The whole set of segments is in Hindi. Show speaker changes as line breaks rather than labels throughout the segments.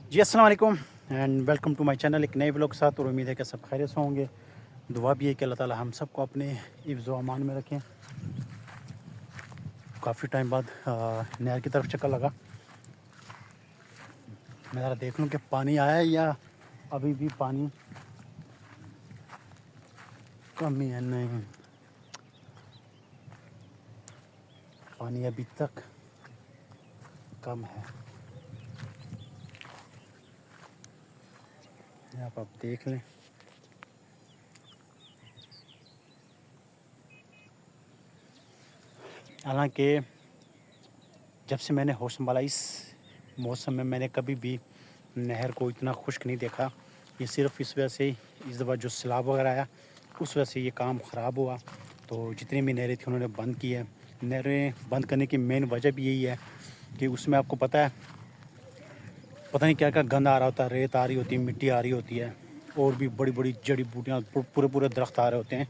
जी अस्सलाम वालेकुम and welcome to my channel. एक नए व्लॉग के साथ, और उम्मीद है कि सब खैरियत से होंगे। दुआ भी है कि अल्लाह ताला हम सबको अपने हिफ्ज़ व अमान में रखें। काफ़ी टाइम बाद नहर की तरफ चक्कर लगा। मैं ज़रा देख लूँ कि पानी आया है या अभी भी पानी कम ही है। नहीं, पानी अभी तक कम है। यहाँ पर आप देख लें। हालांकि जब से मैंने होश संभाला, इस मौसम में मैंने कभी भी नहर को इतना खुश्क नहीं देखा। ये सिर्फ इस वजह से, इस दफ़ा जो सैलाब वगैरह आया उस वजह से ये काम ख़राब हुआ। तो जितनी भी नहरें थी उन्होंने बंद की है। नहरें बंद करने की मेन वजह भी यही है कि उसमें आपको पता है, पता नहीं क्या क्या गंद आ रहा होता है। रेत आ रही होती है, मिट्टी आ रही होती है, और भी बड़ी बड़ी जड़ी बूटियाँ, पूरे पूरे दरख्त आ रहे होते हैं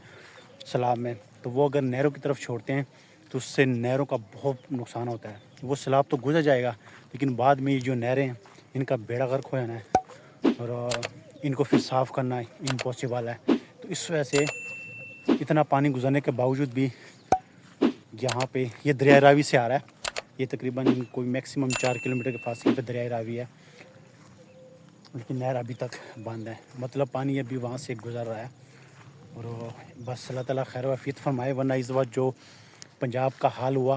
सैलाब में। तो वो अगर नहरों की तरफ छोड़ते हैं तो उससे नहरों का बहुत नुकसान होता है। वो सैलाब तो गुजर जाएगा, लेकिन बाद में ये जो नहरें हैं इनका बेड़ा गर्क हो जाना है, और इनको फिर साफ़ करना इम्पॉसिबल है। तो इस वजह से इतना पानी गुजरने के बावजूद भी यहाँ पे ये दरिया रावी से आ रहा है। ये तकरीबन कोई मैक्सिमम 4 किलोमीटर के फासले पे दरिया रावी है, लेकिन नहर अभी तक बंद है। मतलब पानी अभी वहाँ से गुजर रहा है। और बस अल्लाह ताला खैर व आफियत फरमाए, वरना इस बार जो पंजाब का हाल हुआ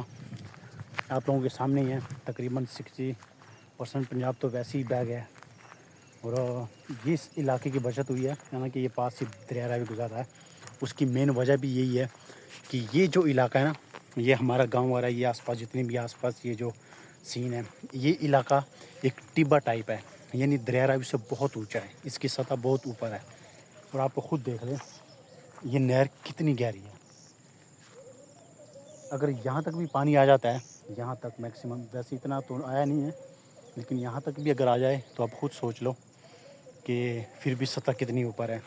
आप लोगों के सामने ही है। तकरीबन 60% पंजाब तो वैसे ही बह गया। और जिस इलाके की बचत हुई है, हालांकि ये पास से दरिया रावी गुजर रहा है, उसकी मेन वजह भी यही है कि ये जो इलाका है ना, ये हमारा गांव वाला, ये आसपास जितने भी आसपास ये जो सीन है, ये इलाका एक टिब्बा टाइप है, यानी दरिया रावी से बहुत ऊंचा है, इसकी सतह बहुत ऊपर है। और आप खुद देख लें ये नहर कितनी गहरी है। अगर यहाँ तक भी पानी आ जाता है, यहाँ तक मैक्सिमम, वैसे इतना तो आया नहीं है, लेकिन यहाँ तक भी अगर आ जाए तो आप खुद सोच लो कि फिर भी सतह कितनी ऊपर है।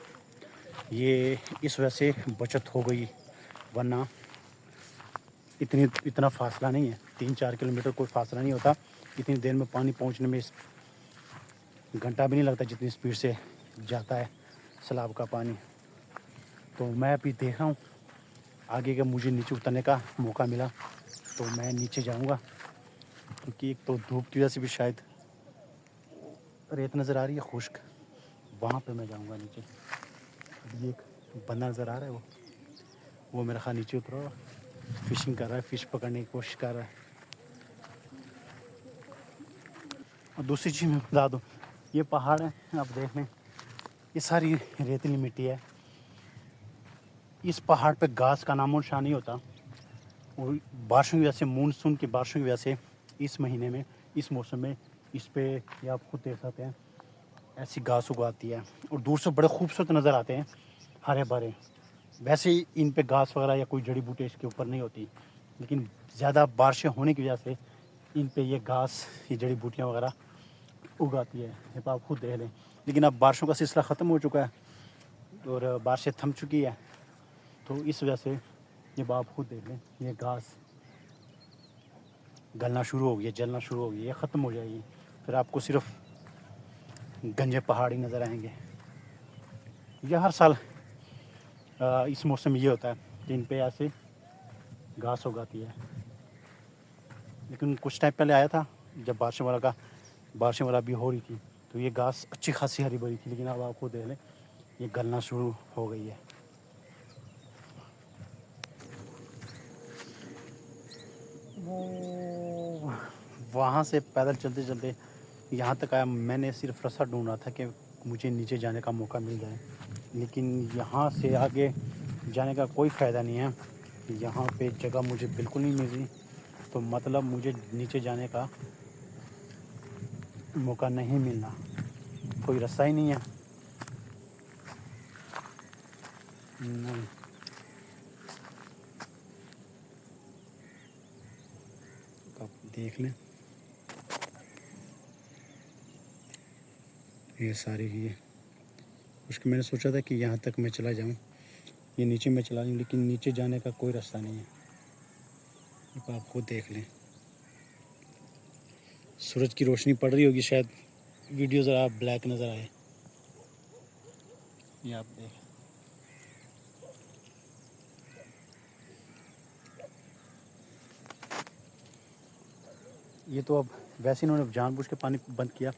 ये इस वजह से बचत हो गई, वरना इतना फासला नहीं है। 3-4 किलोमीटर कोई फासला नहीं होता। इतनी देर में पानी पहुंचने में घंटा भी नहीं लगता, जितनी स्पीड से जाता है सैलाब का पानी। तो मैं अभी देख रहा हूँ आगे का, मुझे नीचे उतरने का मौका मिला तो मैं नीचे जाऊँगा, क्योंकि एक तो धूप की वजह से भी शायद रेत नज़र आ रही है खुश्क, वहाँ पे मैं जाऊँगा नीचे। अभी एक बंदा नज़र आ रहा है, वो मेरा ख्याल नीचे उतरा हुआ फिशिंग कर रहा है, फ़िश पकड़ने की कोशिश कर रहा है। और दूसरी चीज़ मैं बता दूँ, ये पहाड़ है आप देख लें, ये सारी रेतीली मिट्टी है। इस पहाड़ पे घास का नामो निशान नहीं होता। और बारिशों की वजह से, मानसून की बारिशों की वजह से इस महीने में, इस मौसम में इस पे, ये आप खुद देख सकते हैं, ऐसी घास उगाती है। और दूर से बड़े खूबसूरत नज़र आते हैं, हरे भरे। वैसे ही इन पे घास वगैरह या कोई जड़ी बूटी इसके ऊपर नहीं होती, लेकिन ज़्यादा बारिशें होने की वजह से इन पे ये घास, ये जड़ी बूटियाँ वगैरह उगाती है। ये तो आप खुद देख लें। लेकिन अब बारिशों का सिलसिला ख़त्म हो चुका है और बारिशें थम चुकी है, तो इस वजह से ये आप खुद देख लें, ये घास गलना शुरू हो गई है, जलना शुरू हो गई है, ख़त्म हो जाएगी। फिर आपको सिर्फ गंजे पहाड़ी नज़र आएंगे। यह हर साल इस मौसम में ये होता है कि इन पे ऐसे घास उगाती है। लेकिन कुछ टाइम पहले आया था जब बारिशें वाला भी हो रही थी, तो ये घास अच्छी खासी हरी भरी थी। लेकिन अब आपको देख लें ये गलना शुरू हो गई है। वो वहाँ से पैदल चलते चलते यहाँ तक आया। मैंने सिर्फ रास्ता ढूंढ रहा था कि मुझे नीचे जाने का मौका मिल जाए, लेकिन यहाँ से आगे जाने का कोई फ़ायदा नहीं है। यहाँ पे जगह मुझे बिल्कुल नहीं मिल रही, तो मतलब मुझे नीचे जाने का मौका नहीं मिलना, कोई रास्ता ही नहीं है। नहीं, तो आप देख लें ये सारी ये, उसके मैंने सोचा था कि यहाँ तक मैं चला जाऊँ, ये नीचे मैं चला जाऊँ, लेकिन नीचे जाने का कोई रास्ता नहीं है। तो आप खुद देख लें, सूरज की रोशनी पड़ रही होगी शायद, वीडियो ज़रा ब्लैक नज़र आए। ये आप देख, ये तो अब वैसे इन्होंने जानबूझ के पानी बंद किया।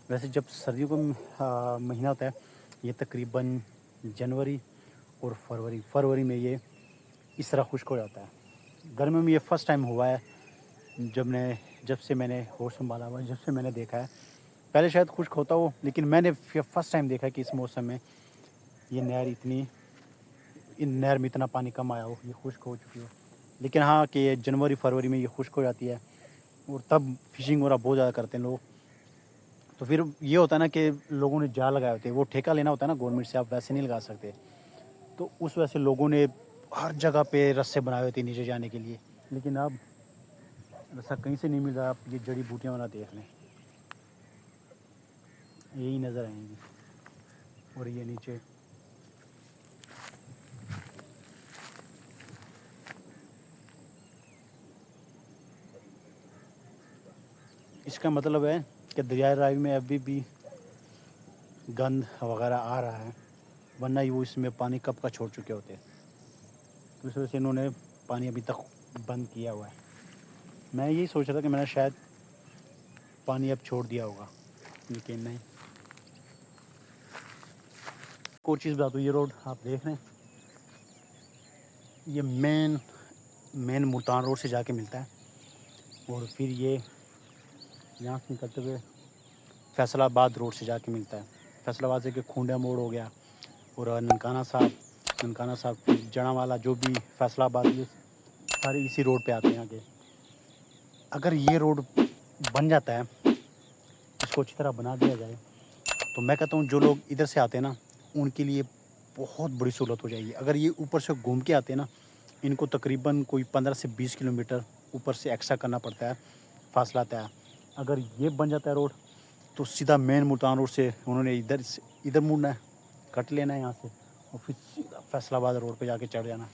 वैसे जब सर्दियों का महीना होता है, ये तकरीबन जनवरी और फरवरी में ये इस तरह खुश्क हो जाता है। गर्मियों में ये फ़र्स्ट टाइम हुआ है जब से मैंने होश संभाला हुआ है, जब से मैंने देखा है। पहले शायद खुश्क होता हो, लेकिन मैंने फ़र्स्ट टाइम देखा है कि इस मौसम में ये नहर इन नहर में इतना पानी कम आया हो, ये खुश्क हो चुकी हो। लेकिन हाँ, कि ये जनवरी फरवरी में ये खुश्क हो जाती है और तब फ़िशिंग वगैरह बहुत ज़्यादा करते हैं लोग। तो फिर ये होता है ना कि लोगों ने जाल लगाए होते हैं, वो ठेका लेना होता है ना गवर्नमेंट से, आप वैसे नहीं लगा सकते। तो उस वजह से लोगों ने हर जगह पे रस्से बनाए हुए थे नीचे जाने के लिए। लेकिन अब रस्सा कहीं से नहीं मिल रहा। आप ये जड़ी बूटियाँ वाला देख लें, यही नज़र आएंगी। और ये नीचे इसका मतलब है कि दरियाए रावी में अभी भी गंद वगैरह आ रहा है, वरना वो इसमें पानी कब का छोड़ चुके होते। तो इस वजह से इन्होंने पानी अभी तक बंद किया हुआ है। मैं यही सोच रहा था कि मैंने शायद पानी अब छोड़ दिया होगा, लेकिन नहीं। एक और चीज़ बता दूँ, ये रोड आप देख रहे हैं, ये मेन मुल्तान रोड से जाके मिलता है। और फिर ये यहाँ से निकलते हुए फैसलाबाद रोड से जाके मिलता है। फैसलाबाद से के खूंडा मोड़ हो गया और ननकाना साहब फिर जड़ावाला, जो भी फैसलाबाद, ये सारे इसी रोड पे आते हैं आगे। अगर ये रोड बन जाता है, इसको अच्छी तरह बना दिया जाए, तो मैं कहता हूँ जो लोग इधर से आते हैं ना, उनके लिए बहुत बड़ी सहूलत हो जाएगी। अगर ये ऊपर से घूम के आते हैं ना, इनको तकरीबन कोई 15 से 20 किलोमीटर ऊपर से एक्स्ट्रा करना पड़ता है, फासला तय। अगर ये बन जाता है रोड, तो सीधा मेन मुल्तान रोड से उन्होंने इधर मुड़ना है, कट लेना है यहाँ से, और फिर सीधा फैसलाबाद रोड पे जाके चढ़ जाना।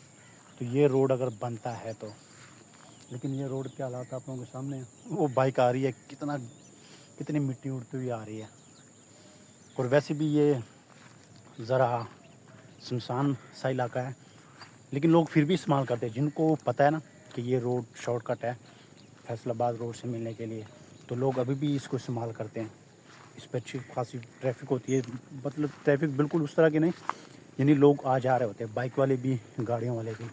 तो ये रोड अगर बनता है तो। लेकिन ये रोड के हालात आप लोगों के सामने हैं। वो बाइक आ रही है, कितनी मिट्टी उड़ती हुई आ रही है। और वैसे भी ये ज़रा सुनसान सा इलाका है, लेकिन लोग फिर भी इस्तेमाल करते हैं, जिनको पता है ना कि ये रोड शॉर्टकट है फैसलाबाद रोड से मिलने के लिए, तो लोग अभी भी इसको इस्तेमाल करते हैं। इस पर अच्छी खासी ट्रैफिक होती है, मतलब ट्रैफिक बिल्कुल उस तरह की नहीं, यानी लोग आ जा रहे होते हैं, बाइक वाले भी, गाड़ियों वाले भी।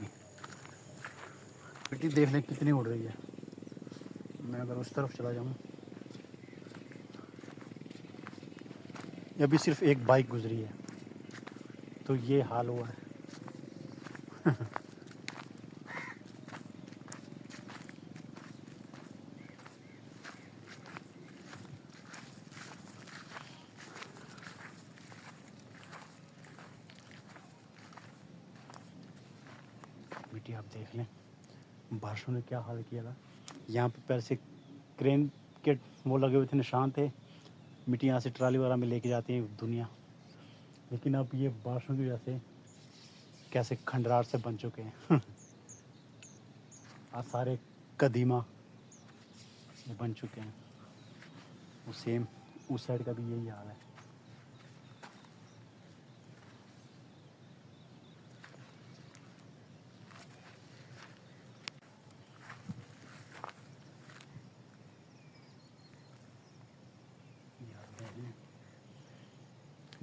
मिट्टी देख लें कितनी उड़ रही है। मैं अगर उस तरफ चला जाऊँ, अभी सिर्फ एक बाइक गुजरी है, तो ये हाल हुआ है। मिट्टी आप देख लें, बारिशों ने क्या हाल किया था। यहाँ पे पहले से क्रेन के वो लगे हुए थे, निशान थे, मिट्टी यहाँ से ट्राली वगैरह में लेके जाती है दुनिया। लेकिन अब ये बारिशों की वजह से कैसे खंडरार से बन चुके हैं। आज सारे कदीमा बन चुके हैं। वो सेम उस साइड का भी यही हाल है।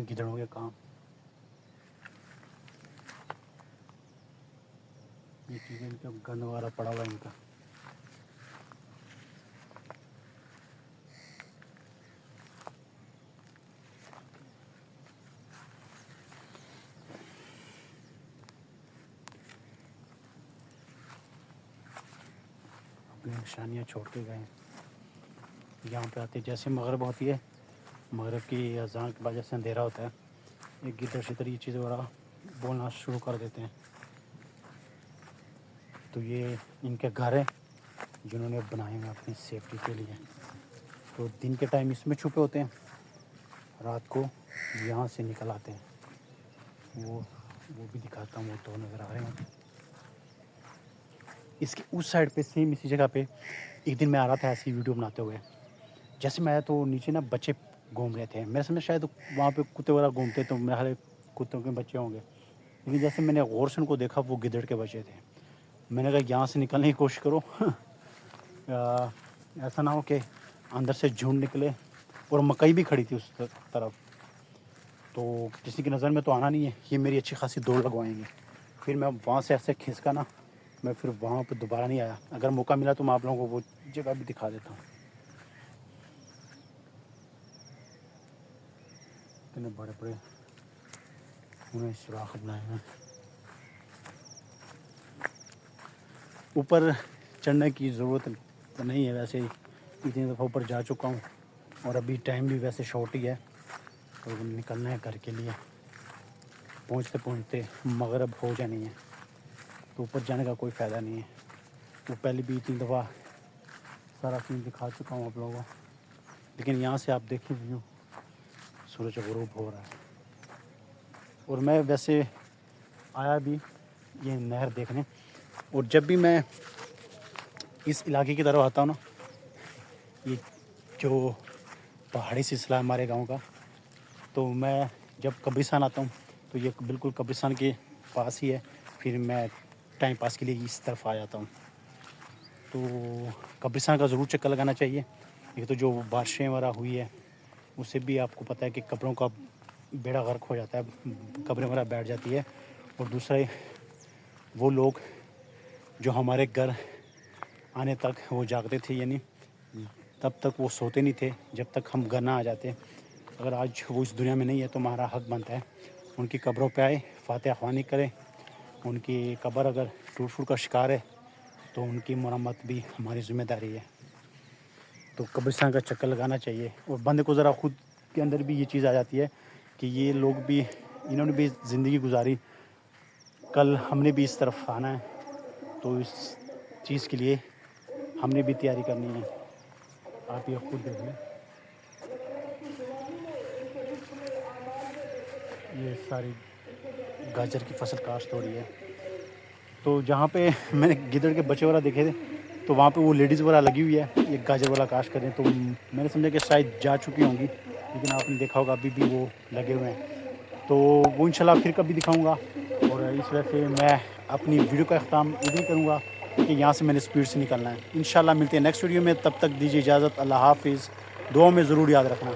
गिदड़ों के काम, ये चीज़ें इनका गंद वगैरह पड़ा हुआ है इनका। अपनी निशानियाँ छोड़ के गए। यहाँ पे आते जैसे मगरब होती है, मगरब की अजान के बाद जैसे अंधेरा होता है, ये गिद्दड़ शिद्दड़ ये चीज़ वगैरह बोलना शुरू कर देते हैं। तो ये इनके घर हैं जिन्होंने बनाए हैं अपनी सेफ्टी के लिए। तो दिन के टाइम इसमें छुपे होते हैं, रात को यहाँ से निकल आते हैं। वो भी दिखाता हूँ, वो तो नज़र आ रहे हैं। इसके उस साइड पे सेम इसी जगह पे एक दिन मैं आ रहा था ऐसी वीडियो बनाते हुए। जैसे मैं आया तो नीचे ना बच्चे घूम रहे थे। मेरे समझ शायद वहाँ पे कुत्ते वगैरह घूमते तो मेरे ख्याल कुत्तों के बच्चे होंगे, लेकिन जैसे मैंने गौर से उनको देखा वो गिद्दड़ के बच्चे थे। मैंने कहा यहाँ से निकलने की कोशिश करो ऐसा ना हो कि अंदर से झुंड निकले। और मकई भी खड़ी थी उस तरफ, तो किसी की नज़र में तो आना नहीं है, ये मेरी अच्छी खासी दौड़ लगवाएंगे। फिर मैं वहाँ से ऐसे खिसका ना, मैं फिर वहाँ पर दोबारा नहीं आया। अगर मौका मिला तो मैं आप लोगों को वो जगह भी दिखा देता हूँ। इतने बड़े बड़े उन्हें सुराख बनाए हैं। ऊपर चढ़ने की ज़रूरत तो नहीं है, वैसे ही इतनी दफ़ा ऊपर जा चुका हूँ और अभी टाइम भी वैसे शॉर्ट ही है, तो निकलना है घर के लिए। पहुँचते पहुँचते मगरिब हो जानी है, तो ऊपर जाने का कोई फ़ायदा नहीं है। वो पहले भी इतनी दफ़ा सारा सीन दिखा चुका हूँ आप लोगों को, लेकिन यहाँ से आप देखें व्यू, सूरज ग़ुरूब हो रहा है। और मैं वैसे आया भी ये नहर देखने, और जब भी मैं इस इलाके की तरफ आता हूँ ना, ये जो पहाड़ी सिलसिला है हमारे गांव का, तो मैं जब कब्रिस्तान आता हूँ तो ये बिल्कुल कब्रिस्तान के पास ही है। फिर मैं टाइम पास के लिए इस तरफ आ जाता हूँ। तो कब्रिस्तान का ज़रूर चक्कर लगाना चाहिए। एक तो जो बारिशें वगैरह हुई है उससे भी आपको पता है कि कब्रों का बेड़ा गर्क हो जाता है, कब्रें वगैरह बैठ जाती है। और दूसरा वो लोग जो हमारे घर आने तक वो जागते थे, यानी तब तक वो सोते नहीं थे जब तक हम घर ना आ जाते। अगर आज वो इस दुनिया में नहीं है तो हमारा हक बनता है उनकी कब्रों पे आए, फातिहा ख्वानी करें। उनकी कब्र अगर टूट फूट का शिकार है तो उनकी मरम्मत भी हमारी ज़िम्मेदारी है। तो कब्रिस्तान का चक्कर लगाना चाहिए। और बंदे को ज़रा खुद के अंदर भी ये चीज़ आ जाती है कि ये लोग भी, इन्होंने भी ज़िंदगी गुजारी, कल हमने भी इस तरफ आना है, तो इस चीज़ के लिए हमने भी तैयारी करनी है। आप ये खुद देख लें, ये सारी गाजर की फसल काश्त हो रही है। तो जहाँ पे मैंने गिद्दड़ के बच्चे वाला देखे थे, तो वहाँ पे वो लेडीज़ वाला लगी हुई है, ये गाजर वाला काश्त करें। तो मैंने समझा कि शायद जा चुकी होंगी, लेकिन आपने देखा होगा अभी भी वो लगे हुए हैं। तो वो इंशाल्लाह फिर कभी दिखाऊंगा। और इस वजह से मैं अपनी वीडियो का अख्ताम इधर करूँगा, क्योंकि यहाँ से मैंने स्पीड से निकलना है। इंशाल्लाह मिलते हैं नेक्स्ट वीडियो में, तब तक दीजिए इजाज़त। अल्लाह हाफिज़। दुआ में ज़रूर याद रखना।